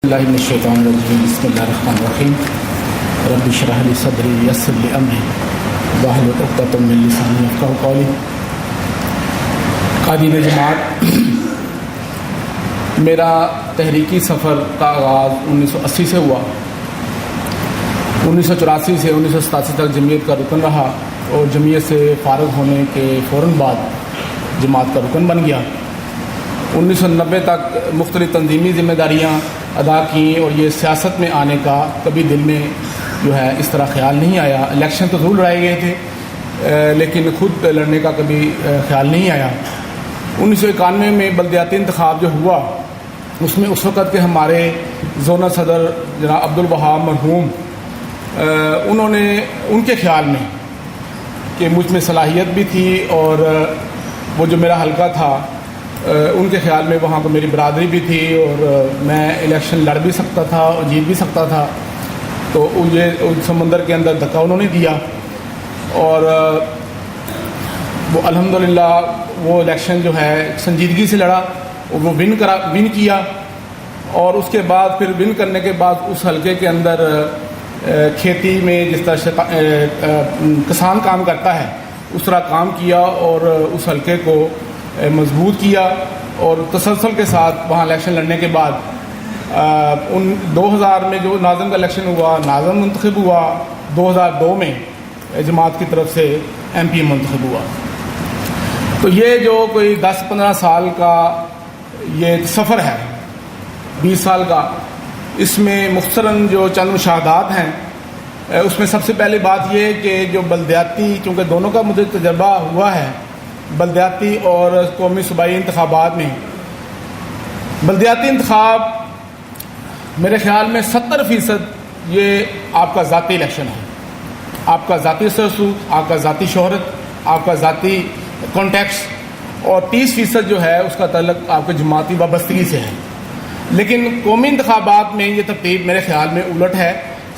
اللہ من الشیطان الرجیم بسم اللہ الرحمن الرحیم رب اشرح لی صدری یسر لی امری واحلل عقدۃ من لسانی یفقہوا قولی۔ قائدین جماعت، میرا تحریکی سفر کا آغاز 1980 سے ہوا۔ 1984 سے 1987 تک جمعیت کا رکن رہا اور جمعیت سے فارغ ہونے کے فوراً بعد جماعت کا رکن بن گیا۔ 1990 تک مختلف تنظیمی ذمہ داریاں ادا کیں اور یہ سیاست میں آنے کا کبھی دل میں اس طرح خیال نہیں آیا۔ الیکشن تو ضرور لڑائے گئے تھے لیکن خود لڑنے کا کبھی خیال نہیں آیا۔ 1991 میں بلدیاتی انتخاب جو ہوا اس میں اس وقت کے ہمارے زونل صدر جناب عبدالوہاب مرحوم، انہوں نے ان کے خیال میں کہ مجھ میں صلاحیت بھی تھی اور وہ جو میرا حلقہ تھا ان کے خیال میں وہاں پر میری برادری بھی تھی اور میں الیکشن لڑ بھی سکتا تھا اور جیت بھی سکتا تھا، تو یہ سمندر کے اندر دھکا انہوں نے دیا اور وہ الحمدللہ وہ الیکشن سنجیدگی سے لڑا اور وہ ون کیا، اور اس کے بعد پھر ون کرنے کے بعد اس حلقے کے اندر کھیتی میں جس طرح سے کسان کام کرتا ہے اس طرح کام کیا اور اس حلقے کو مضبوط کیا، اور تسلسل کے ساتھ وہاں الیکشن لڑنے کے بعد 2000 میں جو ناظم کا الیکشن ہوا، ناظم منتخب ہوا۔ 2002 میں جماعت کی طرف سے MP منتخب ہوا۔ تو یہ جو کوئی 10-15 سال کا یہ سفر ہے، 20 سال کا، اس میں مختصراً جو چند مشاہدات ہیں، اس میں سب سے پہلی بات یہ کہ جو بلدیاتی، چونکہ دونوں کا مجھے تجربہ ہوا ہے، بلدیاتی اور قومی صوبائی انتخابات میں، بلدیاتی انتخاب میرے خیال میں 70% یہ آپ کا ذاتی الیکشن ہے، آپ کا ذاتی سرسود، آپ کا ذاتی شہرت، آپ کا ذاتی کانٹیکس، اور 30% جو ہے اس کا تعلق آپ کے جماعتی وابستگی سے ہے۔ لیکن قومی انتخابات میں یہ ترتیب میرے خیال میں الٹ ہے۔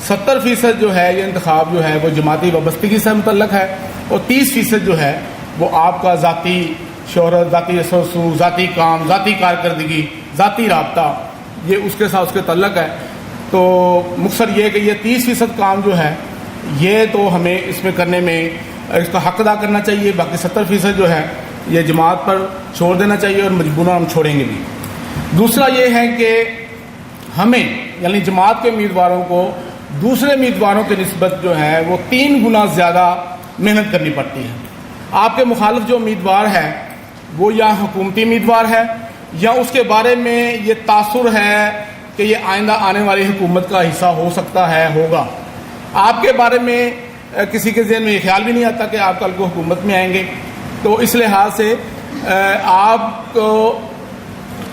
70% جو ہے یہ انتخاب جو ہے وہ جماعتی وابستگی سے متعلق ہے، اور 30% جو ہے وہ آپ کا ذاتی شہرت، ذاتی سرسود، ذاتی کام، ذاتی کارکردگی، ذاتی رابطہ، یہ اس کے ساتھ اس کے تعلق ہے۔ تو مختصر یہ کہ یہ 30% کام جو ہے یہ تو ہمیں اس میں کرنے میں اس کا حق ادا کرنا چاہیے، باقی 70% جو ہے یہ جماعت پر چھوڑ دینا چاہیے، اور مجبوراً ہم چھوڑیں گے بھی۔ دوسرا یہ ہے کہ ہمیں یعنی جماعت کے امیدواروں کو دوسرے امیدواروں کی نسبت جو ہے وہ 3 گنا زیادہ محنت کرنی پڑتی ہے۔ آپ کے مخالف جو امیدوار ہے وہ یا حکومتی امیدوار ہے یا اس کے بارے میں یہ تاثر ہے کہ یہ آئندہ آنے والی حکومت کا حصہ ہو سکتا ہے، ہوگا۔ آپ کے بارے میں کسی کے ذہن میں یہ خیال بھی نہیں آتا کہ آپ کل کو حکومت میں آئیں گے، تو اس لحاظ سے آپ کو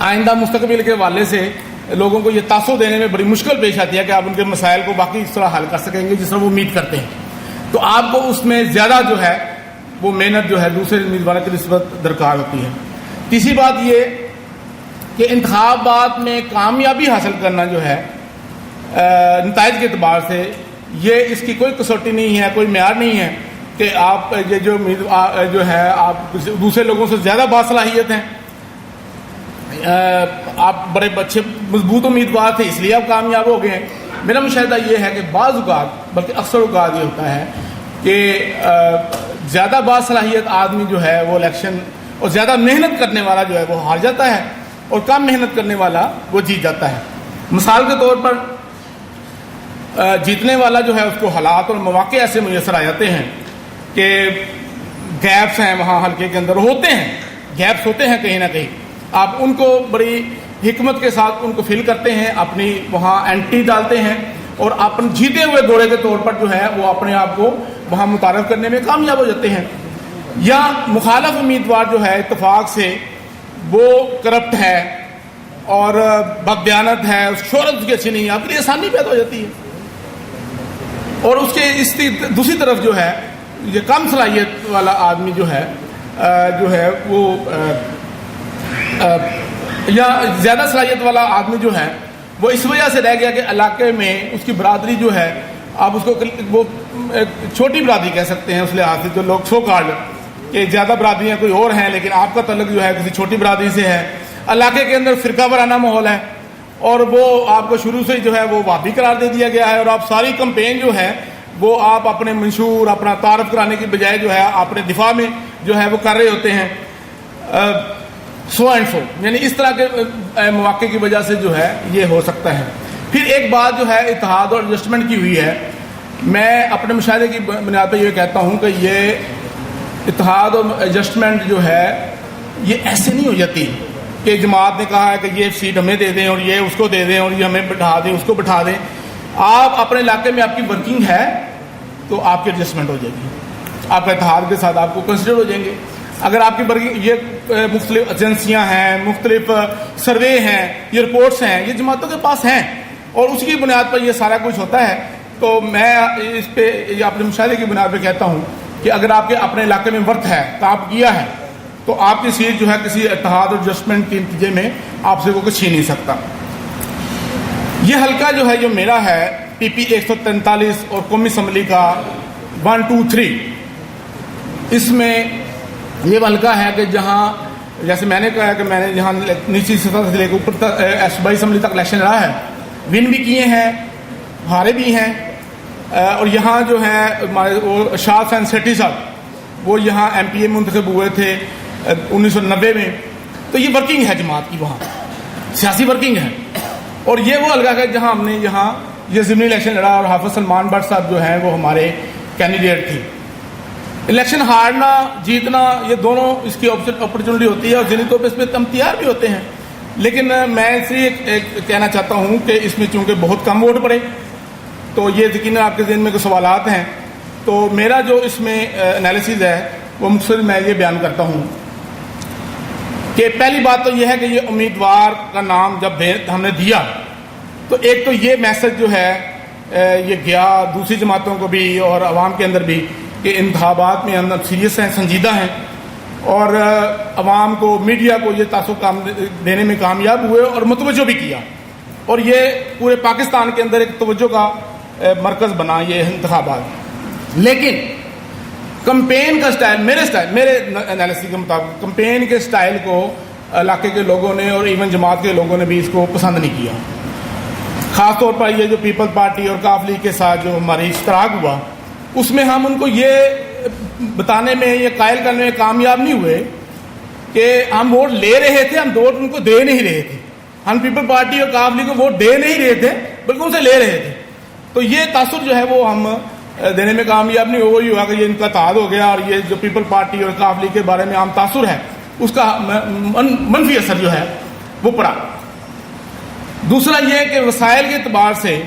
آئندہ مستقبل کے حوالے سے لوگوں کو یہ تاثر دینے میں بڑی مشکل پیش آتی ہے کہ آپ ان کے مسائل کو باقی اس طرح حل کر سکیں گے جس طرح وہ امید کرتے ہیں۔ تو آپ کو اس میں زیادہ جو ہے وہ محنت جو ہے دوسرے امیدواروں کی نسبت درکار ہوتی ہے۔ تیسری بات یہ کہ انتخابات میں کامیابی حاصل کرنا جو ہے نتائج کے اعتبار سے یہ اس کی کوئی کسوٹی نہیں ہے، کوئی معیار نہیں ہے کہ آپ یہ جو ہے آپ دوسرے لوگوں سے زیادہ باصلاحیت ہیں، آپ بڑے اچھے مضبوط امیدوار تھے اس لیے آپ کامیاب ہو گئے ہیں۔ میرا مشاہدہ یہ ہے کہ بعض اوقات بلکہ اکثر اوقات یہ ہوتا ہے کہ زیادہ باصلاحیت آدمی جو ہے وہ الیکشن، اور زیادہ محنت کرنے والا جو ہے وہ ہار جاتا ہے، اور کم محنت کرنے والا وہ جیت جاتا ہے۔ مثال کے طور پر جیتنے والا جو ہے اس کو حالات اور مواقع ایسے میسر آ جاتے ہیں کہ گیپس ہیں وہاں حلقے کے اندر ہوتے ہیں، گیپس ہوتے ہیں کہیں نہ کہیں، آپ ان کو بڑی حکمت کے ساتھ ان کو فل کرتے ہیں، اپنی وہاں اینٹی ڈالتے ہیں، اور اپنے جیتے ہوئے گھوڑے کے طور پر جو ہے وہ اپنے آپ کو وہاں متعارف کرنے میں کامیاب ہو جاتے ہیں۔ یا مخالف امیدوار جو ہے اتفاق سے وہ کرپٹ ہے اور بددیانت ہے، شہرت کی اچھی نہیں ہے، آپ کے لیے آسانی پیدا ہو جاتی ہے۔ اور اس کے دوسری طرف جو ہے یہ کم صلاحیت والا آدمی جو ہے وہ یا زیادہ صلاحیت والا آدمی جو ہے وہ اس وجہ سے رہ گیا کہ علاقے میں اس کی برادری جو ہے، آپ اس کو وہ چھوٹی برادری کہہ سکتے ہیں اس لحاظ سے، جو لوگ سو کارڈ کہ زیادہ برادریاں کوئی اور ہیں لیکن آپ کا تعلق جو ہے کسی چھوٹی برادری سے ہے، علاقے کے اندر فرقہ وارانہ ماحول ہے، اور وہ آپ کو شروع سے ہی جو ہے وہ وہابی قرار دے دیا گیا ہے، اور آپ ساری کمپین جو ہے وہ آپ اپنے منشور اپنا تعارف کرانے کی بجائے جو ہے اپنے دفاع میں جو ہے وہ کر رہے ہوتے ہیں. سو اینڈ سو، یعنی اس طرح کے مواقع کی وجہ سے جو ہے یہ ہو سکتا ہے. پھر ایک بات جو ہے اتحاد اور ایڈجسٹمنٹ کی ہوئی ہے، میں اپنے مشاہدے کی بنیاد پہ یہ کہتا ہوں کہ یہ اتحاد اور ایڈجسٹمنٹ جو ہے یہ ایسے نہیں ہو جاتی کہ جماعت نے کہا ہے کہ یہ سیٹ ہمیں دے دیں اور یہ اس کو دے دیں اور یہ ہمیں بٹھا دیں اس کو بٹھا دیں. آپ اپنے علاقے میں آپ کی ورکنگ ہے تو آپ کی ایڈجسٹمنٹ ہو جائے گی، آپ کا اتحاد کے ساتھ آپ کو کنسیڈر ہو جائیں گے. اگر آپ کی ورکنگ، یہ مختلف ایجنسیاں ہیں، مختلف سروے ہیں، یہ رپورٹس ہیں، یہ جماعتوں کے پاس ہیں اور اس کی بنیاد پر یہ سارا کچھ ہوتا ہے. تو میں اس پہ اپنے مشاہدے کی بنیاد پہ کہتا ہوں کہ اگر آپ کے اپنے علاقے میں ورک ہے، کام کیا ہے، تو آپ کی سیٹ جو ہے کسی اتحاد اور ایڈجسٹمنٹ کے نتیجے میں آپ سے وہ کچھ چھین نہیں سکتا. یہ حلقہ جو ہے جو میرا ہے پی پی 143 اور قومی اسمبلی کا 1 2 3، اس میں یہ حلقہ ہے کہ جہاں جیسے میں نے کہا کہ میں نے جہاں نیچی سطح سے لے کے اوپر تک صوبائی اسمبلی تک الیکشن رہا ہے، ون بھی کیے ہیں، ہارے بھی ہیں. اور یہاں جو ہے ہمارے وہ شاہ حسین سیٹھی صاحب وہ یہاں ایم پی اے منتخب ہوئے تھے 1990 میں. تو یہ ورکنگ ہے جماعت کی، وہاں سیاسی ورکنگ ہے. اور یہ وہ حلقہ ہے جہاں ہم نے یہاں یہ ضمنی الیکشن لڑا اور حافظ سلمان بٹ صاحب جو ہیں وہ ہمارے کینڈیڈیٹ تھے. الیکشن ہارنا جیتنا یہ دونوں اس کی اپرچونٹی ہوتی ہے اور ذہنی طور پہ اس میں ہم تیار بھی ہوتے ہیں. لیکن میں اس لیے کہنا چاہتا ہوں کہ اس میں چونکہ بہت کم ووٹ پڑے تو یہ یقیناً آپ کے ذہن میں کچھ سوالات ہیں. تو میرا جو اس میں انالیسز ہے وہ مختصر میں یہ بیان کرتا ہوں کہ پہلی بات تو یہ ہے کہ یہ امیدوار کا نام جب ہم نے دیا تو ایک تو یہ میسج جو ہے یہ گیا دوسری جماعتوں کو بھی اور عوام کے اندر بھی کہ انتخابات میں ہم سیریس ہیں، سنجیدہ ہیں، اور عوام کو میڈیا کو یہ تاثر دینے میں کامیاب ہوئے اور متوجہ بھی کیا، اور یہ پورے پاکستان کے اندر ایک توجہ کا مرکز بنا یہ انتخابات. لیکن کمپین کا سٹائل میرے انالیسس کے مطابق کمپین کے سٹائل کو علاقے کے لوگوں نے اور ایون جماعت کے لوگوں نے بھی اس کو پسند نہیں کیا. خاص طور پر یہ جو پیپل پارٹی اور کاف لیگ کے ساتھ جو ہماری اشتراک ہوا اس میں ہم ان کو یہ بتانے میں یہ قائل کرنے میں کامیاب نہیں ہوئے کہ ہم ووٹ لے رہے تھے، ہم ووٹ ان کو دے نہیں رہے تھے. ہم پیپل پارٹی اور کاف لیگ کو ووٹ دے نہیں رہے تھے بلکہ ان سے لے رہے تھے. تو یہ تاثر جو ہے وہ ہم دینے میں کامیاب نہیں وہی ہوا کہ یہ ان کا اتحاد ہو گیا اور یہ جو پیپل پارٹی اور کاف لیگ کے بارے میں عام تاثر ہے اس کا منفی اثر جو ہے وہ پڑا. دوسرا یہ کہ وسائل کے اعتبار سے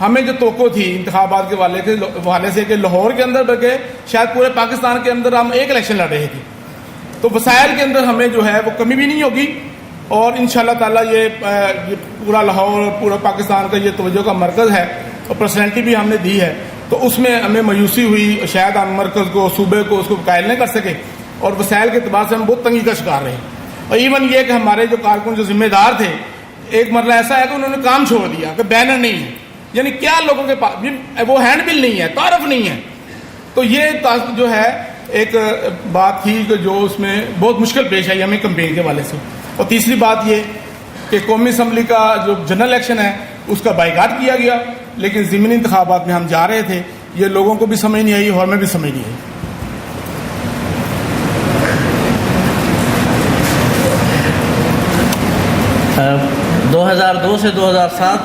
ہمیں جو توقع تھی انتخابات کے حوالے سے کہ لاہور کے اندر بلکہ شاید پورے پاکستان کے اندر ہم ایک الیکشن لڑ رہے تھے، تو وسائل کے اندر ہمیں جو ہے وہ کمی بھی نہیں ہوگی اور انشاءاللہ تعالیٰ یہ پورا لاہور اور پورا پاکستان کا یہ توجہ کا مرکز ہے اور پرسنالٹی بھی ہم نے دی ہے. تو اس میں ہمیں مایوسی ہوئی، شاید ہم مرکز کو صوبے کو اس کو قائل نہیں کر سکے اور وسائل کے اعتبار سے ہم بہت تنگی کا شکار رہے. اور ایون یہ کہ ہمارے جو کارکن جو ذمہ دار تھے ایک مرلہ ایسا ہے کہ انہوں نے کام چھوڑ دیا کہ بینر نہیں ہے، یعنی کیا لوگوں کے پاس وہ ہینڈ بل نہیں ہے، تعارف نہیں ہے. تو یہ جو ہے ایک بات تھی کہ جو اس میں بہت مشکل پیش آئی ہمیں کمپین کے حوالے سے. اور تیسری بات یہ کہ قومی اسمبلی کا جو جنرل الیکشن ہے اس کا بائیکاٹ کیا گیا، لیکن ضمنی انتخابات میں ہم جا رہے تھے. یہ لوگوں کو بھی سمجھ نہیں آئی اور ہمیں بھی سمجھ نہیں آئی. 2002 سے 2007